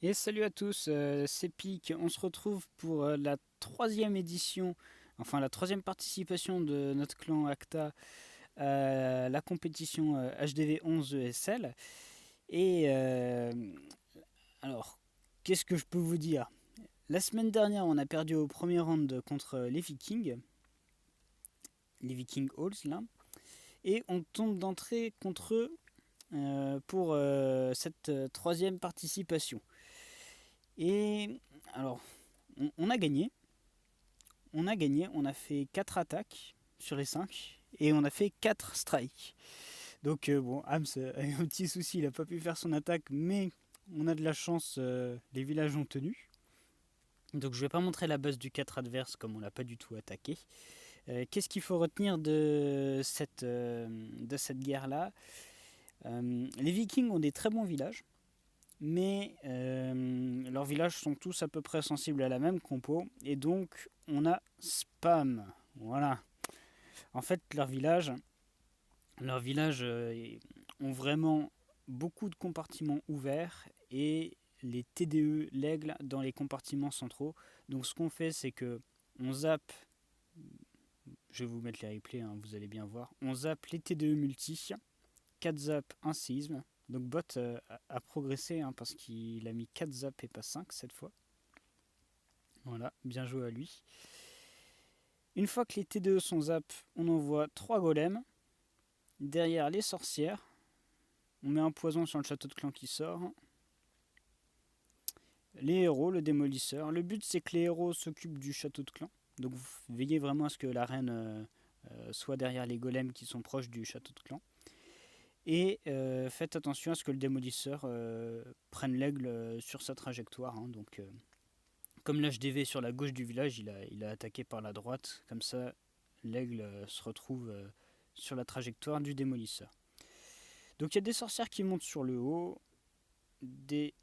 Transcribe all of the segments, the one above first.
Et salut à tous, c'est Pic. On se retrouve pour la troisième édition, enfin la troisième participation de notre clan Acta à la compétition HDV 11 ESL. Et alors, qu'est-ce que je peux vous dire? La semaine dernière, on a perdu au premier round contre les Vikings Halls là, et on tombe d'entrée contre eux pour cette troisième participation. Et alors, on a gagné. On a fait 4 attaques sur les 5 et on a fait 4 strikes. Donc bon, Hams a eu un petit souci, il n'a pas pu faire son attaque, mais on a de la chance, les villages ont tenu. Donc je ne vais pas montrer la base du 4 adverse comme on l'a pas du tout attaqué. Qu'est-ce qu'il faut retenir de cette guerre-là? Les Vikings ont des très bons villages, mais leurs villages sont tous à peu près sensibles à la même compo, et donc on a spam. Voilà. En fait, leurs villages ont vraiment beaucoup de compartiments ouverts et les TDE l'aigle dans les compartiments centraux. Donc ce qu'on fait, c'est que on zappe, je vais vous mettre les replays, hein, vous allez bien voir, on zappe les TDE multi, 4 zaps, 1 séisme. Donc bot a progressé hein, parce qu'il a mis 4 zaps et pas 5 cette fois. Voilà, bien joué à lui. Une fois que les TDE sont zap, on envoie 3 golems. Derrière les sorcières, on met un poison sur le château de clan qui sort. Les héros, le démolisseur. Le but c'est que les héros s'occupent du château de clan. Donc vous veillez vraiment à ce que la reine soit derrière les golems qui sont proches du château de clan. Et faites attention à ce que le démolisseur prenne l'aigle sur sa trajectoire. Hein. Donc comme l'HDV sur la gauche du village, il a attaqué par la droite. Comme ça, l'aigle se retrouve sur la trajectoire du démolisseur. Donc il y a des sorcières qui montent sur le haut, des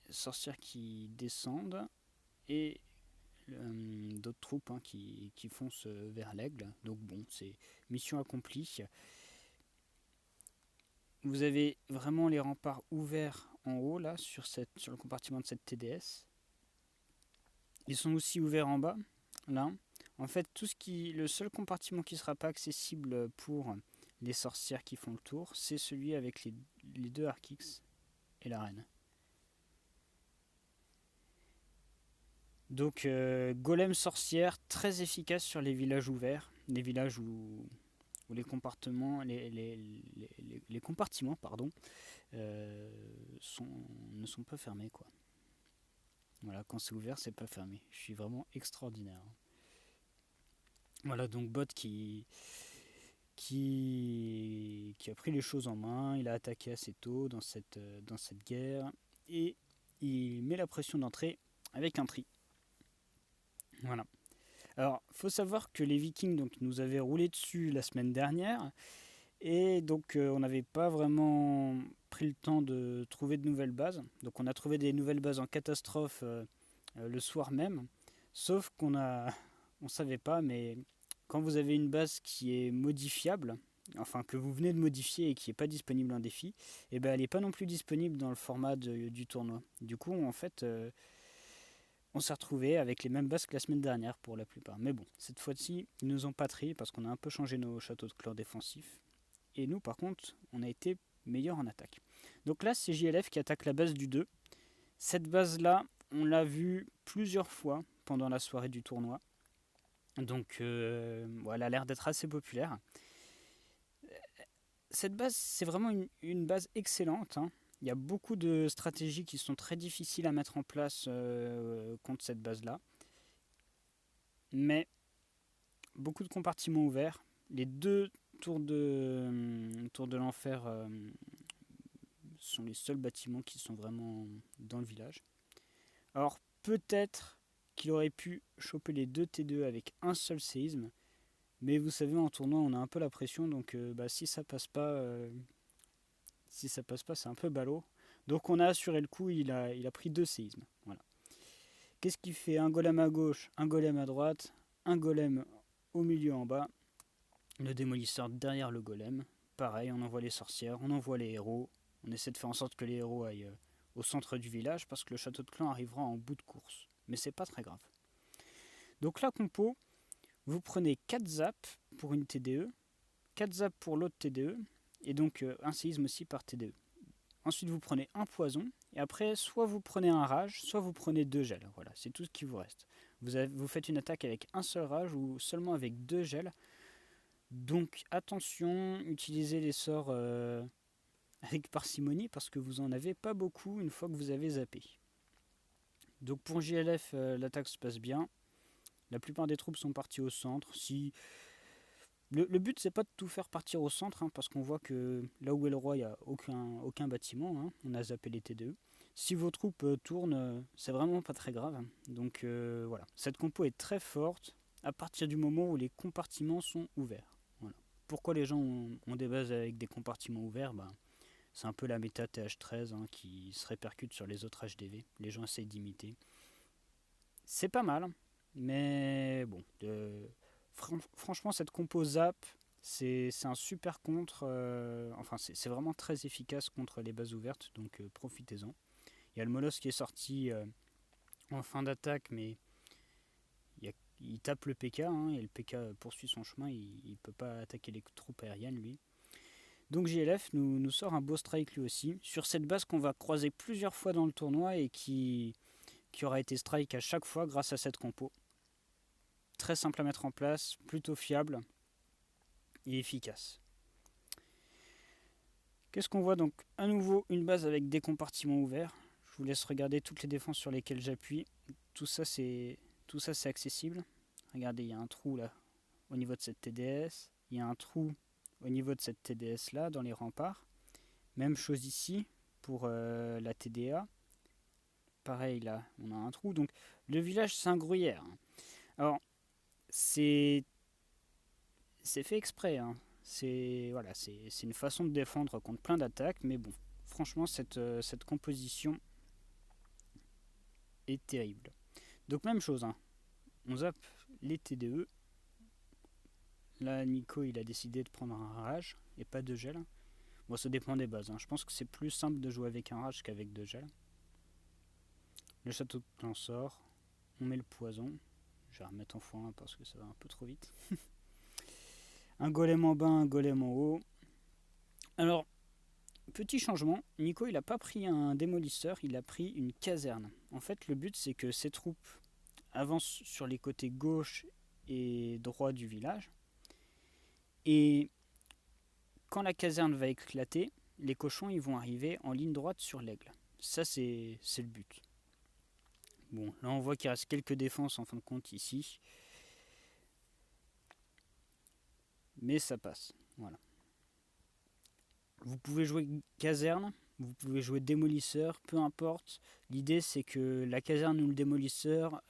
sorcières qui descendent et d'autres troupes hein, qui foncent vers l'aigle. Donc bon, c'est mission accomplie. Vous avez vraiment les remparts ouverts en haut là sur le compartiment de cette TDS. Ils sont aussi ouverts en bas là. En fait, le seul compartiment qui ne sera pas accessible pour les sorcières qui font le tour, c'est celui avec les deux Arkix et la reine. Donc golem sorcière très efficace sur les villages ouverts, les villages où les compartiments pardon, ne sont pas fermés quoi. Voilà, quand c'est ouvert, c'est pas fermé. Je suis vraiment extraordinaire. Voilà, donc bot qui a pris les choses en main, il a attaqué assez tôt dans cette guerre et il met la pression d'entrée avec un tri. Voilà. Alors, faut savoir que les Vikings donc, nous avaient roulé dessus la semaine dernière, et donc on n'avait pas vraiment pris le temps de trouver de nouvelles bases. Donc on a trouvé des nouvelles bases en catastrophe le soir même, sauf on savait pas, mais quand vous avez une base qui est modifiable, enfin que vous venez de modifier et qui n'est pas disponible en défi, et ben elle n'est pas non plus disponible dans le format du tournoi. Du coup, en fait, on s'est retrouvé avec les mêmes bases que la semaine dernière pour la plupart. Mais bon, cette fois-ci, ils nous ont pas trié parce qu'on a un peu changé nos châteaux de clan défensifs. Et nous, par contre, on a été meilleurs en attaque. Donc là, c'est JLF qui attaque la base du 2. Cette base-là, on l'a vue plusieurs fois pendant la soirée du tournoi. Donc, elle a l'air d'être assez populaire. Cette base, c'est vraiment une base excellente. Hein. Il y a beaucoup de stratégies qui sont très difficiles à mettre en place contre cette base-là. Mais beaucoup de compartiments ouverts. Les deux tours de l'enfer sont les seuls bâtiments qui sont vraiment dans le village. Alors peut-être qu'il aurait pu choper les deux T2 avec un seul séisme, mais vous savez en tournoi on a un peu la pression, donc si ça passe pas c'est un peu ballot. Donc on a assuré le coup, il a pris deux séismes. Voilà. Qu'est-ce qu'il fait? Un golem à gauche, un golem à droite, un golem au milieu en bas, le démolisseur derrière le golem. Pareil, on envoie les sorcières, on envoie les héros, on essaie de faire en sorte que les héros aillent au centre du village parce que le château de clan arrivera en bout de course. Mais c'est pas très grave. Donc la compo, vous prenez 4 zaps pour une TDE, 4 zaps pour l'autre TDE, et donc un séisme aussi par TDE. Ensuite vous prenez un poison, et après soit vous prenez un rage, soit vous prenez 2 gels. Voilà, c'est tout ce qui vous reste. Vous faites une attaque avec un seul rage ou seulement avec 2 gels. Donc attention, utilisez les sorts avec parcimonie parce que vous en avez pas beaucoup une fois que vous avez zappé. Donc pour JLF, l'attaque se passe bien. La plupart des troupes sont parties au centre. Si le but c'est pas de tout faire partir au centre parce qu'on voit que là où est le roi il n'y a aucun bâtiment. On a zappé les TDE. Si vos troupes tournent, c'est vraiment pas très grave. Donc voilà, cette compo est très forte à partir du moment où les compartiments sont ouverts. Voilà. Pourquoi les gens ont des bases avec des compartiments ouverts? C'est un peu la méta TH13 qui se répercute sur les autres HDV. Les gens essayent d'imiter. C'est pas mal, mais bon. Franchement, cette compo zap, c'est un super contre. Enfin, c'est vraiment très efficace contre les bases ouvertes, donc profitez-en. Il y a le Moloss qui est sorti en fin d'attaque, mais il tape le PK, et le PK poursuit son chemin. Il ne peut pas attaquer les troupes aériennes, lui. Donc JLF nous sort un beau strike lui aussi, sur cette base qu'on va croiser plusieurs fois dans le tournoi et qui aura été strike à chaque fois grâce à cette compo. Très simple à mettre en place, plutôt fiable et efficace. Qu'est-ce qu'on voit donc? À nouveau une base avec des compartiments ouverts. Je vous laisse regarder toutes les défenses sur lesquelles j'appuie. Tout ça c'est accessible. Regardez, il y a un trou là au niveau de cette TDS. Il y a un trou au niveau de cette TDS là dans les remparts. Même chose ici pour la TDA. Pareil là, on a un trou. Donc le village c'est un gruyère. Alors c'est fait exprès. C'est une façon de défendre contre plein d'attaques. Mais bon, franchement cette composition est terrible. Donc même chose. On zappe les TDE. Là Nico il a décidé de prendre un rage et pas de gel. Bon, ça dépend des bases. Je pense que c'est plus simple de jouer avec un rage qu'avec deux gels. Le château de clan sort. On met le poison. Je vais remettre en x1 parce que ça va un peu trop vite. Un golem en bas, un golem en haut. Alors, petit changement. Nico, il n'a pas pris un démolisseur, il a pris une caserne. En fait, le but, c'est que ses troupes avancent sur les côtés gauche et droit du village. Et quand la caserne va éclater, les cochons ils vont arriver en ligne droite sur l'aigle. Ça, c'est le but. Bon, là, on voit qu'il reste quelques défenses en fin de compte ici. Mais ça passe. Voilà. Vous pouvez jouer caserne, vous pouvez jouer démolisseur, peu importe. L'idée, c'est que la caserne ou le démolisseur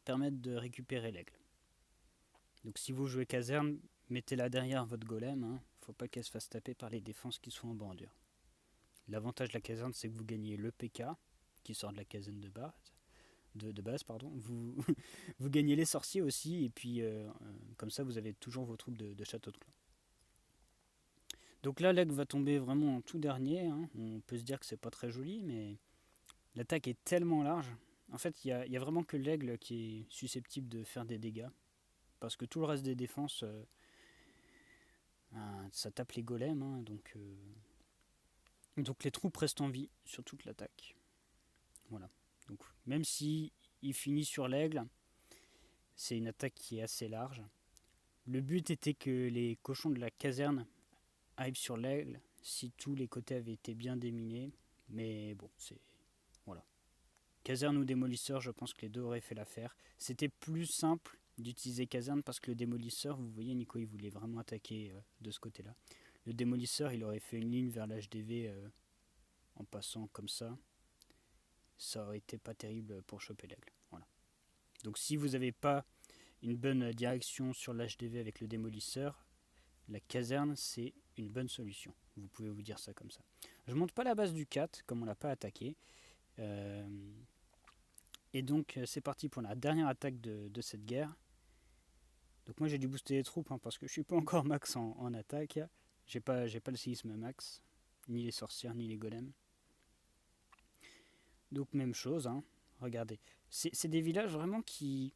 permettent de récupérer l'aigle. Donc si vous jouez caserne, mettez-la derrière votre golem. Faut pas qu'elle se fasse taper par les défenses qui sont en bordure. L'avantage de la caserne, c'est que vous gagnez le PK qui sort de la caserne de base. Vous, vous gagnez les sorciers aussi, et puis comme ça, vous avez toujours vos troupes de château de clan. Donc là, l'aigle va tomber vraiment en tout dernier. On peut se dire que c'est pas très joli, mais l'attaque est tellement large. En fait, il y a vraiment que l'aigle qui est susceptible de faire des dégâts. Parce que tout le reste des défenses, ça tape les golems. Donc les troupes restent en vie sur toute l'attaque. Voilà. Donc même si il finit sur l'aigle, c'est une attaque qui est assez large. Le but était que les cochons de la caserne arrivent sur l'aigle si tous les côtés avaient été bien déminés. Mais bon, c'est... Voilà. Caserne ou démolisseur, je pense que les deux auraient fait l'affaire. C'était plus simple d'utiliser caserne parce que le démolisseur, vous voyez, Nico, il voulait vraiment attaquer de ce côté-là. Le démolisseur, il aurait fait une ligne vers l'HDV en passant comme ça. Ça aurait été pas terrible pour choper l'aigle. Voilà. Donc si vous n'avez pas une bonne direction sur l'HDV avec le démolisseur, la caserne c'est une bonne solution. Vous pouvez vous dire ça comme ça. Je monte pas la base du 4 comme on l'a pas attaqué. Et donc c'est parti pour la dernière attaque de cette guerre. Donc moi j'ai dû booster les troupes parce que je suis pas encore max en attaque. J'ai pas le séisme max, ni les sorcières, ni les golems. Donc même chose, hein. Regardez. C'est des villages vraiment qui...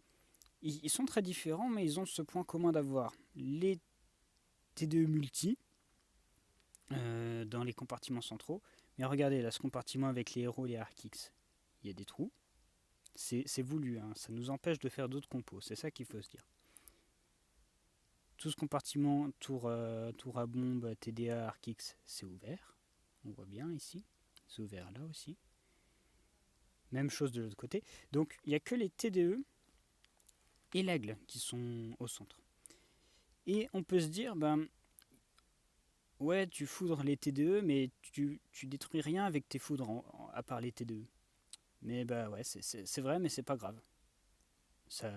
Ils sont très différents, mais ils ont ce point commun d'avoir les TDE multi dans les compartiments centraux. Mais regardez, là, ce compartiment avec les héros et les Arc-X, il y a des trous. C'est voulu, hein. Ça nous empêche de faire d'autres compos, c'est ça qu'il faut se dire. Tout ce compartiment, tour à bombe, TDA, Arc-X, c'est ouvert. On voit bien ici. C'est ouvert là aussi. Même chose de l'autre côté. Donc il n'y a que les TDE et l'aigle qui sont au centre. Et on peut se dire, ben, ouais, tu foudres les TDE, mais tu détruis rien avec tes foudres à part les TDE. Mais bah ouais, c'est vrai, mais c'est pas grave. Ça,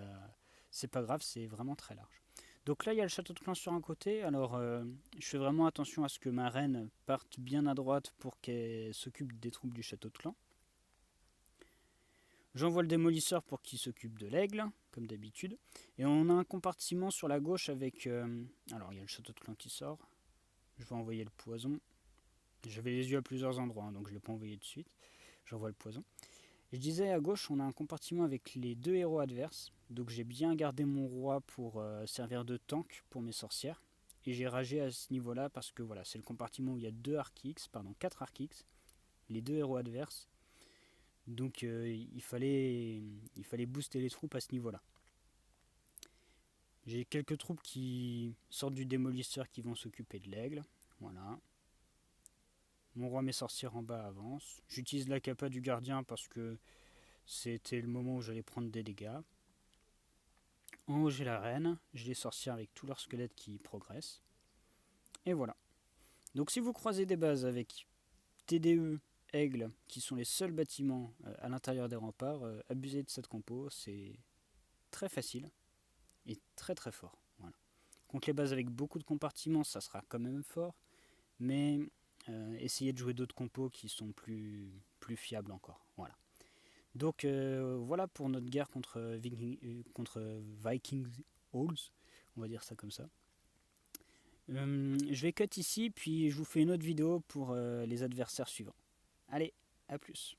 c'est pas grave, c'est vraiment très large. Donc là, il y a le château de clan sur un côté. Alors, je fais vraiment attention à ce que ma reine parte bien à droite pour qu'elle s'occupe des troupes du château de clan. J'envoie le démolisseur pour qu'il s'occupe de l'aigle, comme d'habitude. Et on a un compartiment sur la gauche avec... alors, il y a le château de clan qui sort. Je vais envoyer le poison. J'avais les yeux à plusieurs endroits, hein, donc je ne l'ai pas envoyé de suite. J'envoie le poison. Je disais à gauche, on a un compartiment avec les 2 héros adverses. Donc j'ai bien gardé mon roi pour servir de tank pour mes sorcières. Et j'ai ragé à ce niveau-là parce que voilà, c'est le compartiment où il y a 4 Arc-X, les 2 héros adverses. Donc il fallait booster les troupes à ce niveau-là. J'ai quelques troupes qui sortent du démolisseur qui vont s'occuper de l'aigle. Voilà. Mon roi mes sorcières en bas avance. J'utilise la capa du gardien parce que c'était le moment où j'allais prendre des dégâts. En haut j'ai la reine, j'ai les sorcières avec tous leurs squelettes qui progressent. Et voilà. Donc si vous croisez des bases avec TDE, Aigle, qui sont les seuls bâtiments à l'intérieur des remparts, abusez de cette compo, c'est très facile et très très fort. Voilà. Contre les bases avec beaucoup de compartiments, ça sera quand même fort, mais essayez de jouer d'autres compos qui sont plus fiables encore. Voilà. Donc voilà pour notre guerre contre Vikings Halls, on va dire ça comme ça. Je vais cut ici, puis je vous fais une autre vidéo pour les adversaires suivants. Allez, à plus.